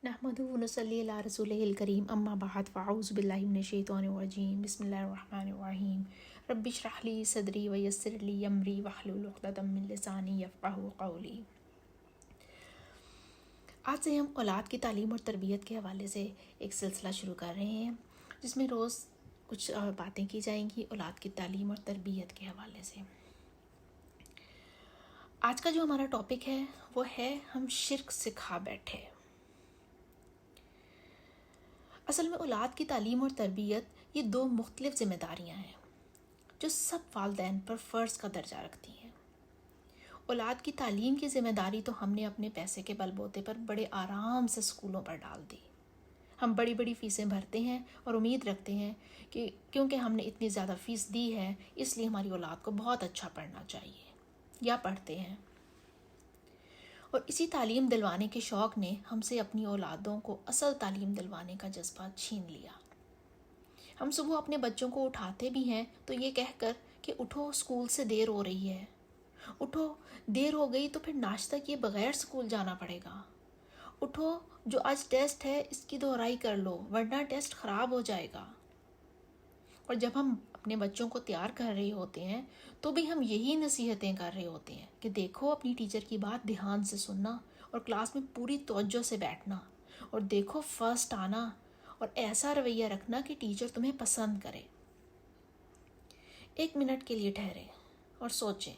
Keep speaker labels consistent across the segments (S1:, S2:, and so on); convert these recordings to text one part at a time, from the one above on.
S1: نحمدہ و نصلی علی رسولہ الکریم اما بعد فاعوذ باللہ من الشیطان الرجیم بسم اللہ الرحمن الرحیم رب اشرح لی صدری ویسر لی امری واحلل عقدۃ من لسانی یفقہوا قولی۔ آج سے ہم اولاد کی تعلیم اور تربیت کے حوالے سے ایک سلسلہ شروع کر رہے ہیں جس میں روز کچھ باتیں کی جائیں گی اولاد کی تعلیم اور تربیت کے حوالے سے۔ آج کا جو ہمارا ٹاپک ہے وہ ہے ہم شرک سکھا بیٹھے۔ اصل میں اولاد کی تعلیم اور تربیت یہ دو مختلف ذمہ داریاں ہیں جو سب والدین پر فرض کا درجہ رکھتی ہیں۔ اولاد کی تعلیم کی ذمہ داری تو ہم نے اپنے پیسے کے بل بوتے پر بڑے آرام سے اسکولوں پر ڈال دی۔ ہم بڑی بڑی فیسیں بھرتے ہیں اور امید رکھتے ہیں کہ کیونکہ ہم نے اتنی زیادہ فیس دی ہے اس لیے ہماری اولاد کو بہت اچھا پڑھنا چاہیے، یا پڑھتے ہیں۔ اور اسی تعلیم دلوانے کے شوق نے ہم سے اپنی اولادوں کو اصل تعلیم دلوانے کا جذبہ چھین لیا۔ ہم صبح اپنے بچوں کو اٹھاتے بھی ہیں تو یہ کہہ کر کہ اٹھو اسکول سے دیر ہو رہی ہے، اٹھو دیر ہو گئی تو پھر ناشتہ کیے بغیر اسکول جانا پڑے گا، اٹھو جو آج ٹیسٹ ہے اس کی دہرائی کر لو ورنہ ٹیسٹ خراب ہو جائے گا۔ اور جب ہم اپنے بچوں کو تیار کر رہے ہوتے ہیں تو بھی ہم یہی نصیحتیں کر رہے ہوتے ہیں کہ دیکھو اپنی ٹیچر کی بات دھیان سے سننا اور کلاس میں پوری توجہ سے بیٹھنا، اور دیکھو فرسٹ آنا اور ایسا رویہ رکھنا کہ ٹیچر تمہیں پسند کرے۔ ایک منٹ کے لیے ٹھہریں اور سوچیں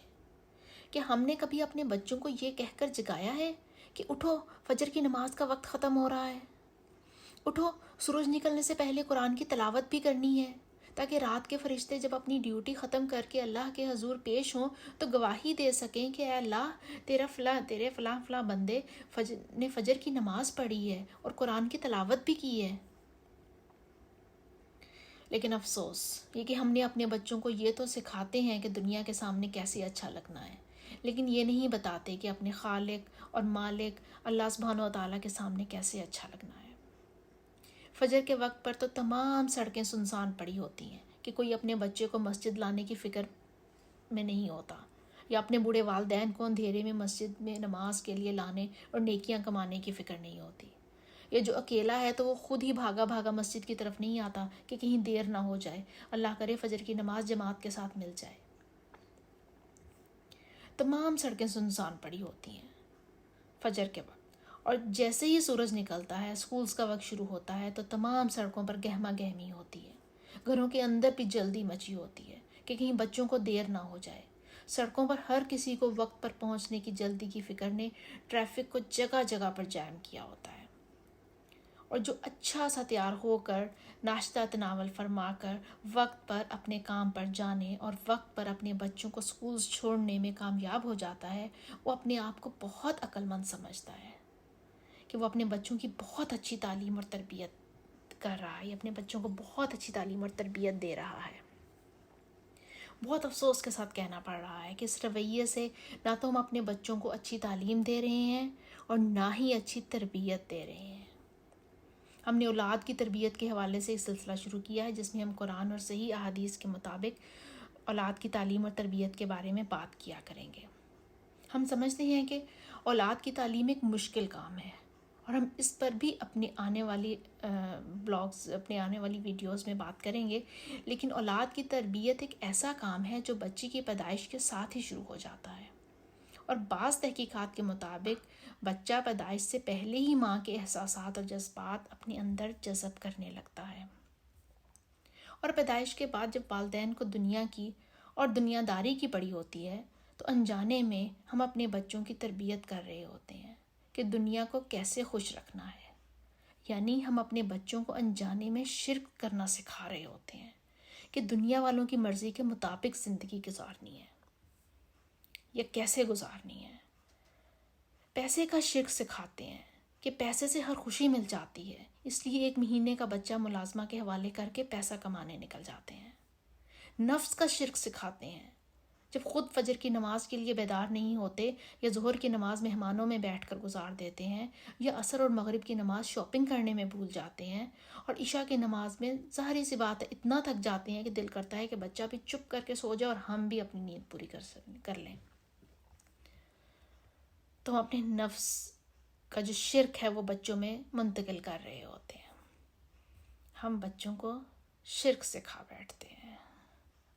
S1: کہ ہم نے کبھی اپنے بچوں کو یہ کہہ کر جگایا ہے کہ اٹھو فجر کی نماز کا وقت ختم ہو رہا ہے، اٹھو سورج نکلنے سے پہلے قرآن کی تلاوت بھی کرنی ہے تاکہ رات کے فرشتے جب اپنی ڈیوٹی ختم کر کے اللہ کے حضور پیش ہوں تو گواہی دے سکیں کہ اے اللہ تیرے فلاں فلاں بندے نے فجر کی نماز پڑھی ہے اور قرآن کی تلاوت بھی کی ہے۔ لیکن افسوس یہ کہ ہم نے اپنے بچوں کو یہ تو سکھاتے ہیں کہ دنیا کے سامنے کیسے اچھا لگنا ہے، لیکن یہ نہیں بتاتے کہ اپنے خالق اور مالک اللہ سبحانہ و تعالیٰ کے سامنے کیسے اچھا لگنا ہے۔ فجر کے وقت پر تو تمام سڑکیں سنسان پڑی ہوتی ہیں کہ کوئی اپنے بچے کو مسجد لانے کی فکر میں نہیں ہوتا، یا اپنے بوڑھے والدین کو اندھیرے میں مسجد میں نماز کے لیے لانے اور نیکیاں کمانے کی فکر نہیں ہوتی۔ یہ جو اکیلا ہے تو وہ خود ہی بھاگا بھاگا مسجد کی طرف نہیں آتا کہ کہیں دیر نہ ہو جائے، اللہ کرے فجر کی نماز جماعت کے ساتھ مل جائے۔ تمام سڑکیں سنسان پڑی ہوتی ہیں فجر کے وقت، اور جیسے ہی سورج نکلتا ہے اسکولز کا وقت شروع ہوتا ہے تو تمام سڑکوں پر گہما گہمی ہوتی ہے، گھروں کے اندر بھی جلدی مچی ہوتی ہے کہ کہیں بچوں کو دیر نہ ہو جائے۔ سڑکوں پر ہر کسی کو وقت پر پہنچنے کی جلدی کی فکر نے ٹریفک کو جگہ جگہ پر جام کیا ہوتا ہے، اور جو اچھا سا تیار ہو کر ناشتہ تناول فرما کر وقت پر اپنے کام پر جانے اور وقت پر اپنے بچوں کو اسکولز چھوڑنے میں کامیاب ہو جاتا ہے وہ اپنے آپ کو بہت عقل مند سمجھتا ہے کہ وہ اپنے بچوں کی بہت اچھی تعلیم اور تربیت کر رہا ہے، اپنے بچوں کو بہت اچھی تعلیم اور تربیت دے رہا ہے۔ بہت افسوس کے ساتھ کہنا پڑ رہا ہے کہ اس رویے سے نہ تو ہم اپنے بچوں کو اچھی تعلیم دے رہے ہیں اور نہ ہی اچھی تربیت دے رہے ہیں۔ ہم نے اولاد کی تربیت کے حوالے سے ایک سلسلہ شروع کیا ہے جس میں ہم قرآن اور صحیح احادیث کے مطابق اولاد کی تعلیم اور تربیت کے بارے میں بات کیا کریں گے۔ ہم سمجھتے ہیں کہ اولاد کی تعلیم ایک مشکل کام ہے اور ہم اس پر بھی اپنی آنے والی بلاگز اپنے آنے والی ویڈیوز میں بات کریں گے، لیکن اولاد کی تربیت ایک ایسا کام ہے جو بچی کی پیدائش کے ساتھ ہی شروع ہو جاتا ہے، اور بعض تحقیقات کے مطابق بچہ پیدائش سے پہلے ہی ماں کے احساسات اور جذبات اپنے اندر جذب کرنے لگتا ہے، اور پیدائش کے بعد جب والدین کو دنیا کی اور دنیا داری کی پڑی ہوتی ہے تو انجانے میں ہم اپنے بچوں کی تربیت کر رہے ہوتے ہیں کہ دنیا کو کیسے خوش رکھنا ہے، یعنی ہم اپنے بچوں کو انجانے میں شرک کرنا سکھا رہے ہوتے ہیں کہ دنیا والوں کی مرضی کے مطابق زندگی گزارنی ہے یا کیسے گزارنی ہے۔ پیسے کا شرک سکھاتے ہیں کہ پیسے سے ہر خوشی مل جاتی ہے، اس لیے ایک مہینے کا بچہ ملازمہ کے حوالے کر کے پیسہ کمانے نکل جاتے ہیں۔ نفس کا شرک سکھاتے ہیں، جب خود فجر کی نماز کے لیے بیدار نہیں ہوتے یا ظہر کی نماز مہمانوں میں بیٹھ کر گزار دیتے ہیں، یا عصر اور مغرب کی نماز شاپنگ کرنے میں بھول جاتے ہیں، اور عشاء کی نماز میں ظاہری سی بات ہے اتنا تھک جاتے ہیں کہ دل کرتا ہے کہ بچہ بھی چپ کر کے سو جائے اور ہم بھی اپنی نیند پوری کر لیں، تو ہم اپنے نفس کا جو شرک ہے وہ بچوں میں منتقل کر رہے ہوتے ہیں۔ ہم بچوں کو شرک سکھا بیٹھتے ہیں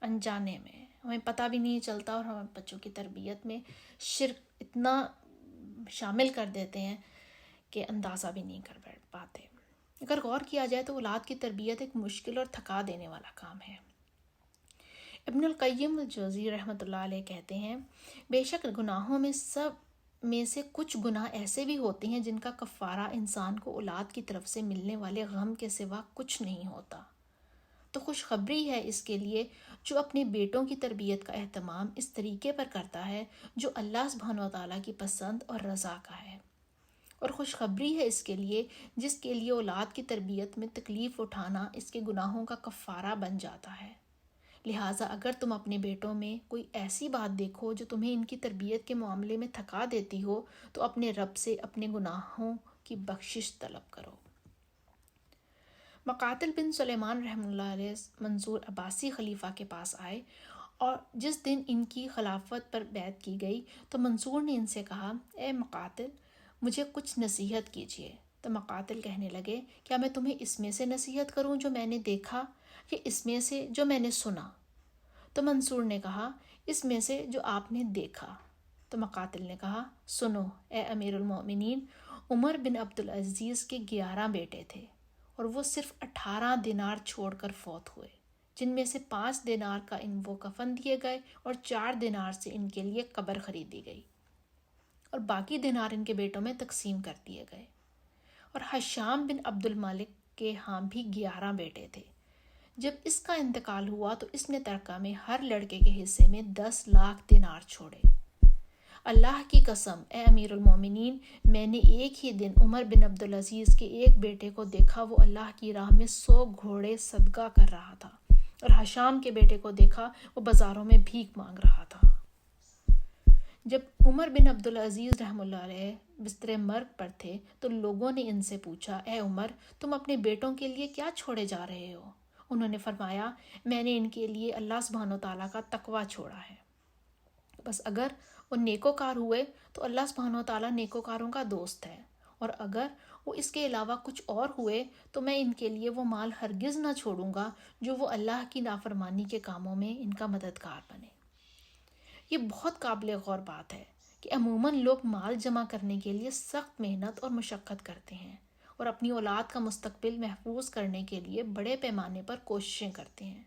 S1: انجانے میں، ہمیں پتہ بھی نہیں چلتا، اور ہم بچوں کی تربیت میں شرک اتنا شامل کر دیتے ہیں کہ اندازہ بھی نہیں کر بیٹھ پاتے۔ اگر غور کیا جائے تو اولاد کی تربیت ایک مشکل اور تھکا دینے والا کام ہے۔ ابن القیم الجوزی رحمۃ اللہ علیہ کہتے ہیں، بے شک گناہوں میں سے کچھ گناہ ایسے بھی ہوتے ہیں جن کا کفارہ انسان کو اولاد کی طرف سے ملنے والے غم کے سوا کچھ نہیں ہوتا، تو خوشخبری ہے اس کے لیے جو اپنے بیٹوں کی تربیت کا اہتمام اس طریقے پر کرتا ہے جو اللہ سبحانہ و تعالیٰ کی پسند اور رضا کا ہے، اور خوشخبری ہے اس کے لیے جس کے لیے اولاد کی تربیت میں تکلیف اٹھانا اس کے گناہوں کا کفارہ بن جاتا ہے۔ لہٰذا اگر تم اپنے بیٹوں میں کوئی ایسی بات دیکھو جو تمہیں ان کی تربیت کے معاملے میں تھکا دیتی ہو تو اپنے رب سے اپنے گناہوں کی بخشش طلب کرو۔ مقاتل بن سلیمان رحمۃ اللہ علیہ منصور عباسی خلیفہ کے پاس آئے، اور جس دن ان کی خلافت پر بیعت کی گئی تو منصور نے ان سے کہا، اے مقاتل، مجھے کچھ نصیحت کیجیے۔ تو مقاتل کہنے لگے، کیا میں تمہیں اس میں سے نصیحت کروں جو میں نے دیکھا، یا اس میں سے جو میں نے سنا؟ تو منصور نے کہا، اس میں سے جو آپ نے دیکھا۔ تو مقاتل نے کہا، سنو اے امیر المومنین، عمر بن عبدالعزیز کے 11 بیٹے تھے، اور وہ صرف 18 دینار چھوڑ کر فوت ہوئے، جن میں سے 5 دینار کا ان وہ کفن دیے گئے اور 4 دینار سے ان کے لیے قبر خریدی گئی، اور باقی دینار ان کے بیٹوں میں تقسیم کر دیے گئے۔ اور حشام بن عبد الملک کے ہاں بھی 11 بیٹے تھے۔ جب اس کا انتقال ہوا تو اس نے ترکہ میں ہر لڑکے کے حصے میں 10 لاکھ دینار چھوڑے۔ اللہ کی قسم اے امیر المومنین، میں نے ایک ہی دن عمر بن عبدالعزیز کے ایک بیٹے کو دیکھا، وہ اللہ کی راہ میں 100 گھوڑے صدقہ کر رہا تھا، اور حشام کے بیٹے کو دیکھا وہ بازاروں میں بھیک مانگ رہا تھا۔ جب عمر بن عبدالعزیز رحمہ اللہ علیہ بستر مرگ پر تھے تو لوگوں نے ان سے پوچھا، اے عمر، تم اپنے بیٹوں کے لیے کیا چھوڑے جا رہے ہو؟ انہوں نے فرمایا، میں نے ان کے لیے اللہ سبحانہ و تعالیٰ کا تقویٰ چھوڑا ہے۔ بس اگر وہ نیکوکار ہوئے تو اللہ سبحانہ و تعالیٰ نیکوکاروں کا دوست ہے، اور اگر وہ اس کے علاوہ کچھ اور ہوئے تو میں ان کے لیے وہ مال ہرگز نہ چھوڑوں گا جو وہ اللہ کی نافرمانی کے کاموں میں ان کا مددگار بنے۔ یہ بہت قابل غور بات ہے کہ عموماً لوگ مال جمع کرنے کے لیے سخت محنت اور مشقت کرتے ہیں، اور اپنی اولاد کا مستقبل محفوظ کرنے کے لیے بڑے پیمانے پر کوششیں کرتے ہیں،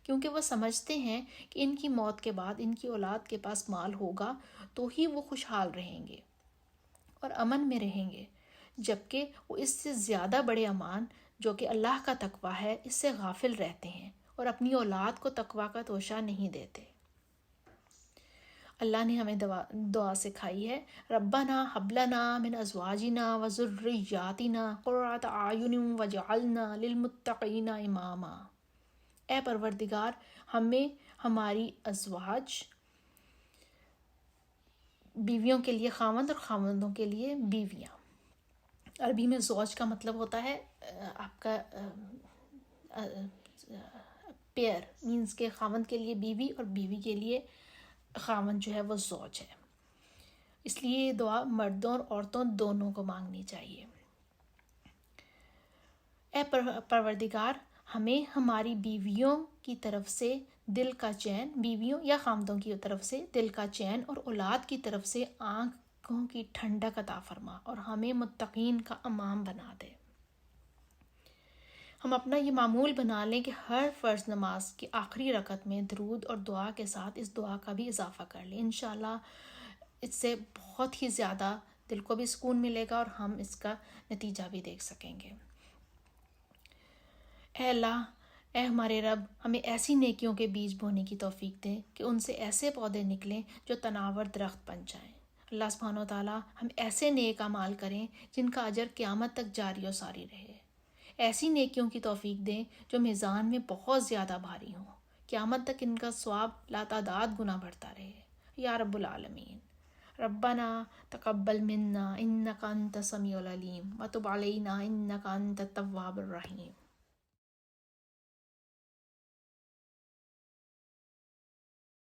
S1: کیونکہ وہ سمجھتے ہیں کہ ان کی موت کے بعد ان کی اولاد کے پاس مال ہوگا تو ہی وہ خوشحال رہیں گے اور امن میں رہیں گے، جبکہ وہ اس سے زیادہ بڑے امان جو کہ اللہ کا تقویٰ ہے اس سے غافل رہتے ہیں اور اپنی اولاد کو تقویٰ کا توشہ نہیں دیتے۔ اللہ نے ہمیں دعا سکھائی ہے، ربنا ہب لنا من ازواجنا وذرریاتنا قرۃ اعین واجعلنا للمتقین اماما۔ اے پروردگار، ہمیں ہماری ازواج، بیویوں کے لیے خاوند اور خاوندوں کے لیے بیویاں، عربی میں زوج کا مطلب ہوتا ہے آپ کا پیئر، مینز کے خاوند کے لیے بیوی اور بیوی کے لیے خاوند جو ہے وہ زوج ہے، اس لیے یہ دعا مردوں اور عورتوں دونوں کو مانگنی چاہیے۔ اے پروردگار، ہمیں ہماری بیویوں کی طرف سے دل کا چین، بیویوں یا خامدوں کی طرف سے دل کا چین اور اولاد کی طرف سے آنکھوں کی ٹھنڈک عطا فرما، اور ہمیں متقین کا امام بنا دے۔ ہم اپنا یہ معمول بنا لیں کہ ہر فرض نماز کی آخری رکعت میں درود اور دعا کے ساتھ اس دعا کا بھی اضافہ کر لیں۔ انشاءاللہ اس سے بہت ہی زیادہ دل کو بھی سکون ملے گا اور ہم اس کا نتیجہ بھی دیکھ سکیں گے۔ اے اللہ، اے ہمارے رب، ہمیں ایسی نیکیوں کے بیج بونے کی توفیق دے کہ ان سے ایسے پودے نکلیں جو تناور درخت بن جائیں۔ اللہ سبحانہ و تعالیٰ ہم ایسے نیک اعمال کریں جن کا اجر قیامت تک جاری و ساری رہے، ایسی نیکیوں کی توفیق دیں جو میزان میں بہت زیادہ بھاری ہوں، قیامت تک ان کا ثواب لاتعداد گنا بڑھتا رہے، یا رب العالمین۔ ربنا تقبل منا انک انت السمیع العلیم وتب علینا انک انت التواب الرحیم۔